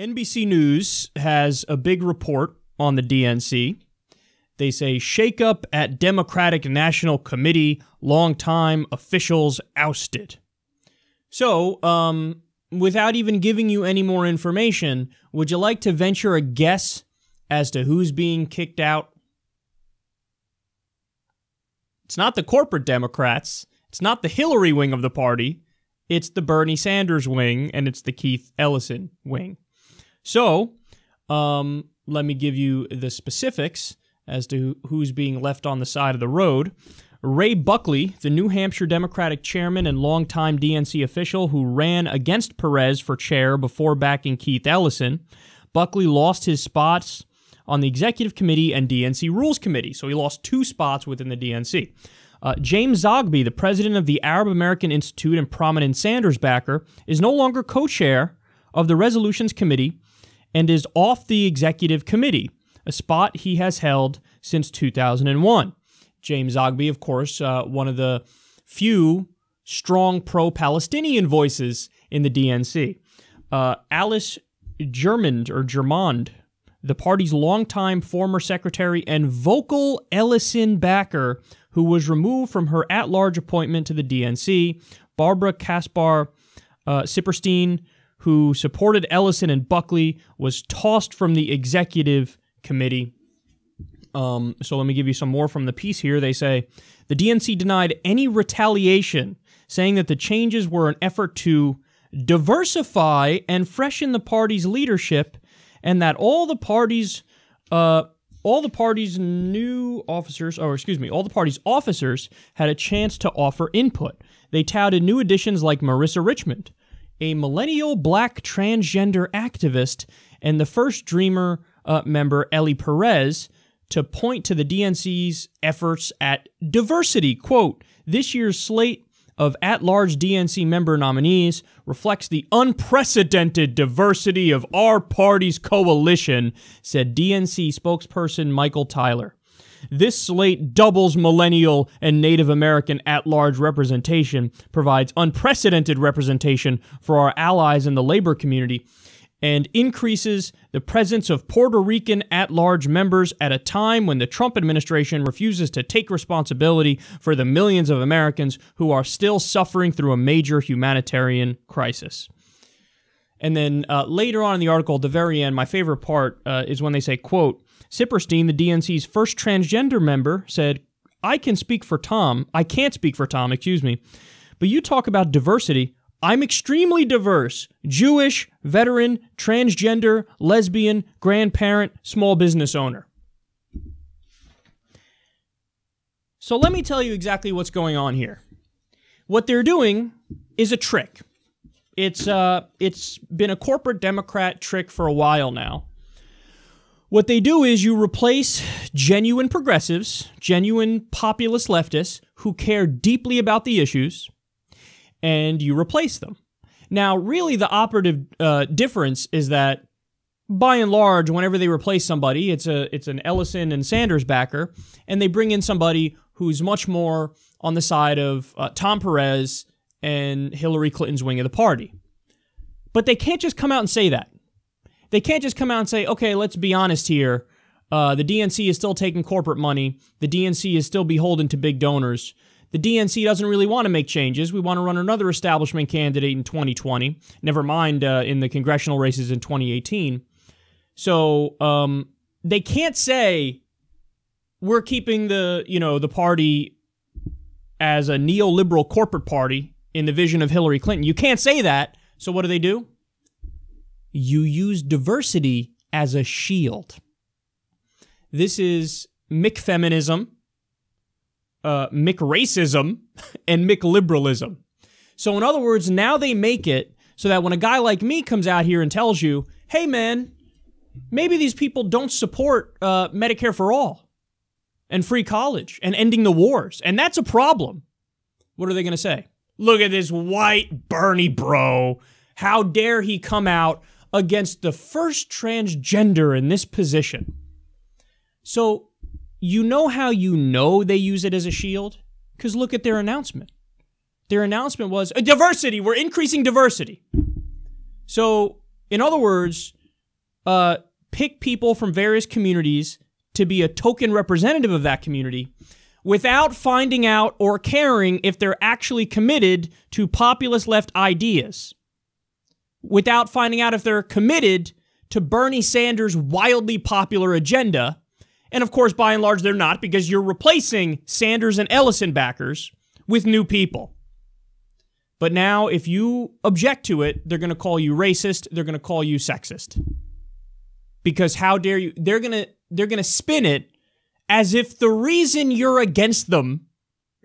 NBC News has a big report on the DNC. They say, shakeup at Democratic National Committee, longtime officials ousted. So, without even giving you any more information, would you like to venture a guess as to who's being kicked out? It's not the corporate Democrats. It's not the Hillary wing of the party. It's the Bernie Sanders wing, and it's the Keith Ellison wing. So, let me give you the specifics as to who's being left on the side of the road. Ray Buckley, the New Hampshire Democratic chairman and longtime DNC official who ran against Perez for chair before backing Keith Ellison. Buckley lost his spots on the Executive Committee and DNC Rules Committee, so he lost 2 spots within the DNC. James Zogby, the president of the Arab American Institute and prominent Sanders backer, is no longer co-chair of the Resolutions Committee and is off the Executive Committee, a spot he has held since 2001. James Zogby, of course, one of the few strong pro-Palestinian voices in the DNC. Alice Germond, the party's longtime former secretary and vocal Ellison backer, who was removed from her at-large appointment to the DNC. Barbara Kaspar-Sipperstein, who supported Ellison and Buckley, was tossed from the executive committee. So let me give you some more from the piece here. They say, the DNC denied any retaliation, saying that the changes were an effort to diversify and freshen the party's leadership, and that all the party's officers had a chance to offer input. They touted new additions like Marissa Richmond, a millennial black transgender activist, and the first Dreamer member, Ellie Perez, to point to the DNC's efforts at diversity. Quote, this year's slate of at-large DNC member nominees reflects the unprecedented diversity of our party's coalition, said DNC spokesperson Michael Tyler. This slate doubles millennial and Native American at-large representation, provides unprecedented representation for our allies in the labor community, and increases the presence of Puerto Rican at-large members at a time when the Trump administration refuses to take responsibility for the millions of Americans who are still suffering through a major humanitarian crisis. And then later on in the article, at the very end, my favorite part is when they say, quote, Sipperstein, the DNC's first transgender member, said, I can't speak for Tom, but you talk about diversity. I'm extremely diverse. Jewish, veteran, transgender, lesbian, grandparent, small business owner. So let me tell you exactly what's going on here. What they're doing is a trick. It's been a corporate Democrat trick for a while now. What they do is you replace genuine progressives, genuine populist leftists who care deeply about the issues, and you replace them. Now, really, the operative difference is that, by and large, whenever they replace somebody, it's an Ellison and Sanders backer, and they bring in somebody who's much more on the side of Tom Perez and Hillary Clinton's wing of the party. But they can't just come out and say that. They can't just come out and say, okay, let's be honest here. The DNC is still taking corporate money. The DNC is still beholden to big donors. The DNC doesn't really want to make changes. We want to run another establishment candidate in 2020. Never mind in the congressional races in 2018. So they can't say we're keeping the party as a neoliberal corporate party in the vision of Hillary Clinton. You can't say that. So what do? You use diversity as a shield. This is McFeminism, McRacism, and McLiberalism. So in other words, now they make it so that when a guy like me comes out here and tells you, hey man, maybe these people don't support Medicare for all and free college and ending the wars, and that's a problem. What are they going to say? Look at this white Bernie bro. How dare he come out against the first transgender in this position? So you know how you know they use it as a shield? Because look at their announcement. Their announcement was, diversity, we're increasing diversity. So, in other words, pick people from various communities to be a token representative of that community without finding out or caring if they're actually committed to populist left ideas, without finding out if they're committed to Bernie Sanders' wildly popular agenda. And of course, by and large, they're not, because you're replacing Sanders and Ellison backers with new people. But now, if you object to it, they're going to call you racist. They're going to call you sexist. Because how dare you? They're going to spin it as if the reason you're against them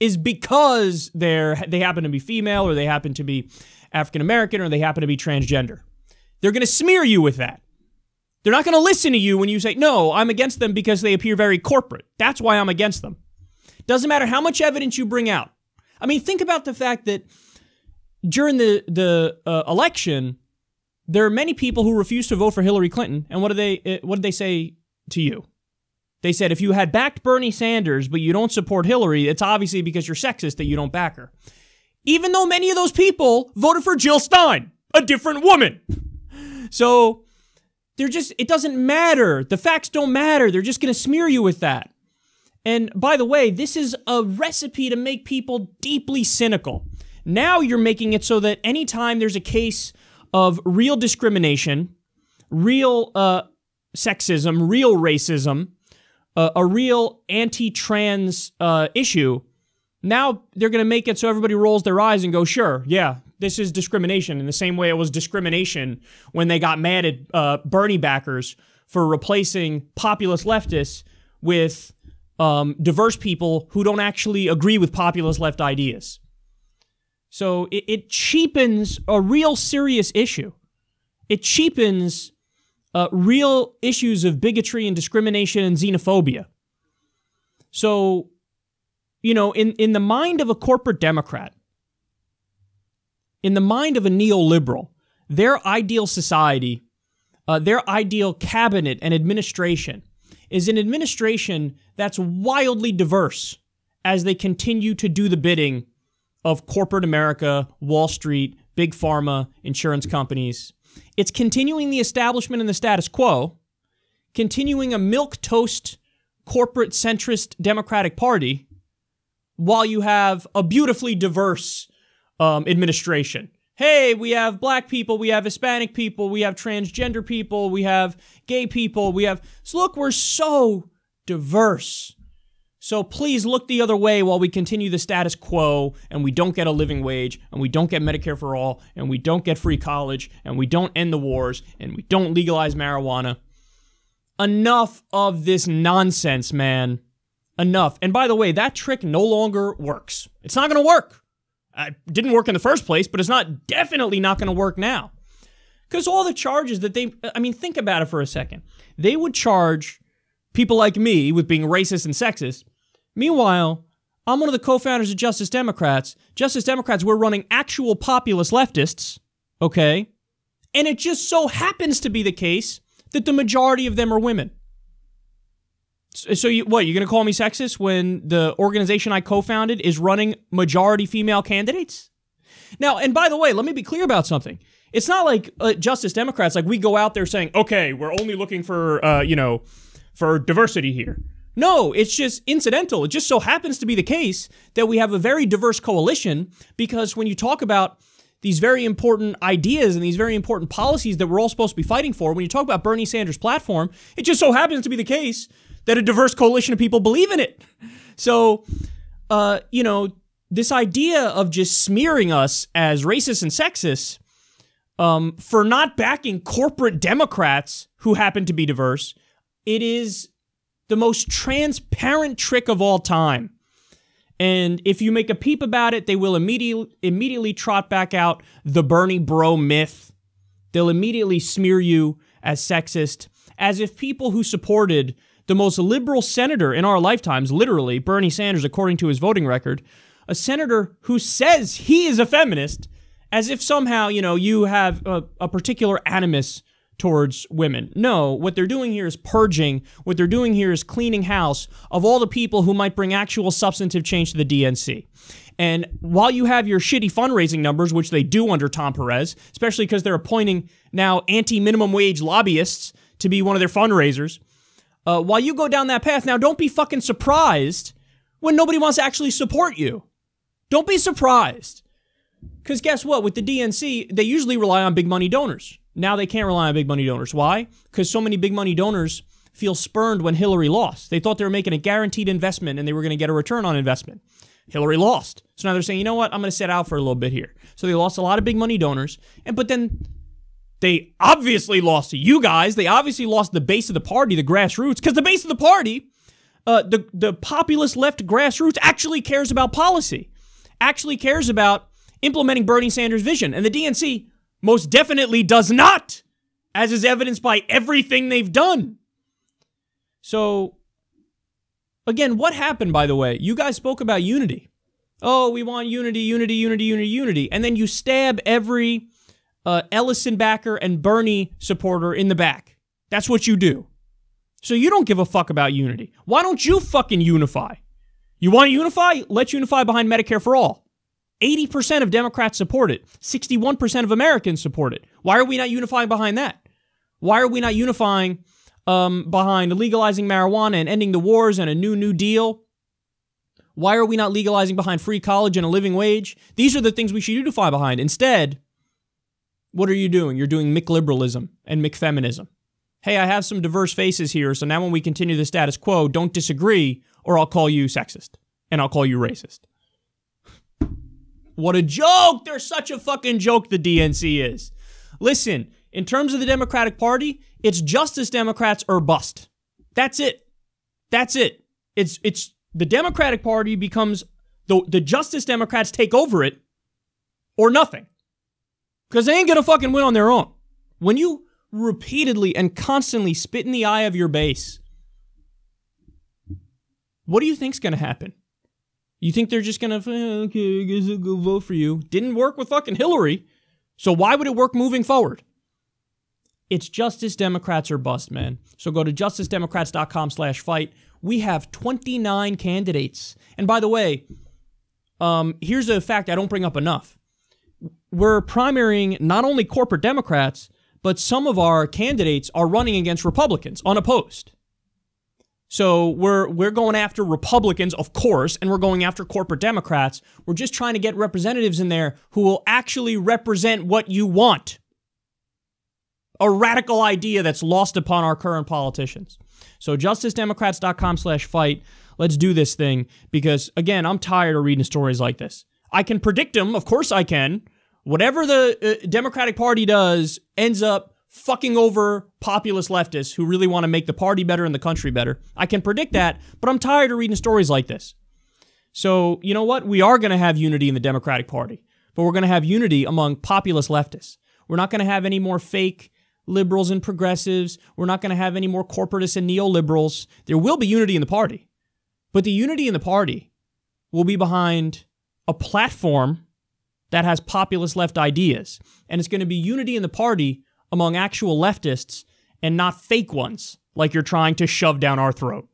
is because they happen to be female, or they happen to be African American, or they happen to be transgender. They're going to smear you with that. They're not going to listen to you when you say, no, I'm against them because they appear very corporate. That's why I'm against them. Doesn't matter how much evidence you bring out. I mean, think about the fact that during the election, there are many people who refused to vote for Hillary Clinton. And what did they say to you? They said, if you had backed Bernie Sanders, but you don't support Hillary, it's obviously because you're sexist that you don't back her. Even though many of those people voted for Jill Stein, a different woman. So it doesn't matter. The facts don't matter. They're just going to smear you with that. And by the way, this is a recipe to make people deeply cynical. Now you're making it so that anytime there's a case of real discrimination, real sexism, real racism, a real anti-trans issue, now they're going to make it so everybody rolls their eyes and go, sure, yeah, this is discrimination, in the same way it was discrimination when they got mad at Bernie backers for replacing populist leftists with diverse people who don't actually agree with populist left ideas. So it cheapens a real serious issue. It cheapens real issues of bigotry and discrimination and xenophobia. So, you know, in the mind of a corporate Democrat, in the mind of a neoliberal, their ideal society, their ideal cabinet and administration is an administration that's wildly diverse as they continue to do the bidding of corporate America, Wall Street, big pharma, insurance companies. It's continuing the establishment and the status quo, continuing a milquetoast, corporate centrist Democratic Party, while you have a beautifully diverse administration. Hey, we have black people, we have Hispanic people, we have transgender people, we have gay people, so look, we're so diverse. So please look the other way while we continue the status quo, and we don't get a living wage, and we don't get Medicare for all, and we don't get free college, and we don't end the wars, and we don't legalize marijuana. Enough of this nonsense, man. Enough. And by the way, that trick no longer works. It's not going to work. It didn't work in the first place, but it's definitely not going to work now. Because all the charges that think about it for a second. They would charge people like me with being racist and sexist. Meanwhile, I'm one of the co-founders of Justice Democrats. Justice Democrats, we're running actual populist leftists, okay? And it just so happens to be the case that the majority of them are women. So you're going to call me sexist when the organization I co-founded is running majority female candidates? Now, and by the way, let me be clear about something. It's not like Justice Democrats, like we go out there saying, okay, we're only looking for, for diversity here. No, it's just incidental. It just so happens to be the case that we have a very diverse coalition, because when you talk about these very important ideas and these very important policies that we're all supposed to be fighting for, when you talk about Bernie Sanders' platform, it just so happens to be the case that a diverse coalition of people believe in it. So, this idea of just smearing us as racist and sexist for not backing corporate Democrats who happen to be diverse, it is the most transparent trick of all time. And if you make a peep about it, they will immediately trot back out the Bernie bro myth. They'll immediately smear you as sexist, as if people who supported the most liberal senator in our lifetimes, literally, Bernie Sanders, according to his voting record, a senator who says he is a feminist, as if somehow, you have a particular animus towards women. No, what they're doing here is purging. What they're doing here is cleaning house of all the people who might bring actual substantive change to the DNC. And while you have your shitty fundraising numbers, which they do under Tom Perez, especially because they're appointing now anti-minimum wage lobbyists to be one of their fundraisers. While you go down that path, now don't be fucking surprised when nobody wants to actually support you. Don't be surprised. Because guess what? With the DNC, they usually rely on big money donors. Now they can't rely on big money donors. Why? Because so many big money donors feel spurned when Hillary lost. They thought they were making a guaranteed investment and they were going to get a return on investment. Hillary lost. So now they're saying, you know what? I'm going to sit out for a little bit here. So they lost a lot of big money donors. But then they obviously lost to you guys. They obviously lost the base of the party, the grassroots. Because the base of the party, the populist left grassroots actually cares about policy. Actually cares about implementing Bernie Sanders' vision. And the DNC most definitely does not, as is evidenced by everything they've done. So, again, what happened, by the way? You guys spoke about unity. Oh, we want unity, unity, unity, unity, unity. And then you stab every Ellison backer and Bernie supporter in the back. That's what you do. So you don't give a fuck about unity. Why don't you fucking unify? You want to unify? Let's unify behind Medicare for all. 80% of Democrats support it. 61% of Americans support it. Why are we not unifying behind that? Why are we not unifying behind legalizing marijuana and ending the wars and a new deal? Why are we not legalizing behind free college and a living wage? These are the things we should unify behind. Instead, what are you doing? You're doing McLiberalism and McFeminism. Hey, I have some diverse faces here, so now when we continue the status quo, don't disagree, or I'll call you sexist, and I'll call you racist. What a joke! They're such a fucking joke, the DNC is. Listen, in terms of the Democratic Party, it's Justice Democrats or bust. That's it. That's it. It's the Democratic Party becomes, the Justice Democrats take over it, or nothing. Because they ain't gonna fucking win on their own. When you repeatedly and constantly spit in the eye of your base, what do you think's gonna happen? You think they're just gonna, okay, I guess I'll go vote for you. Didn't work with fucking Hillary, so why would it work moving forward? It's Justice Democrats or bust, man. So go to justicedemocrats.com/fight. We have 29 candidates. And by the way, here's a fact I don't bring up enough. We're primarying not only corporate Democrats, but some of our candidates are running against Republicans, unopposed. So we're going after Republicans, of course, and we're going after corporate Democrats. We're just trying to get representatives in there who will actually represent what you want. A radical idea that's lost upon our current politicians. So justicedemocrats.com/fight. Let's do this thing because, again, I'm tired of reading stories like this. I can predict them. Of course I can. Whatever the Democratic Party does ends up fucking over populist leftists who really want to make the party better and the country better. I can predict that, but I'm tired of reading stories like this. So, you know what? We are going to have unity in the Democratic Party, but we're going to have unity among populist leftists. We're not going to have any more fake liberals and progressives. We're not going to have any more corporatists and neoliberals. There will be unity in the party, but the unity in the party will be behind a platform that has populist left ideas. And it's going to be unity in the party among actual leftists and not fake ones like you're trying to shove down our throat.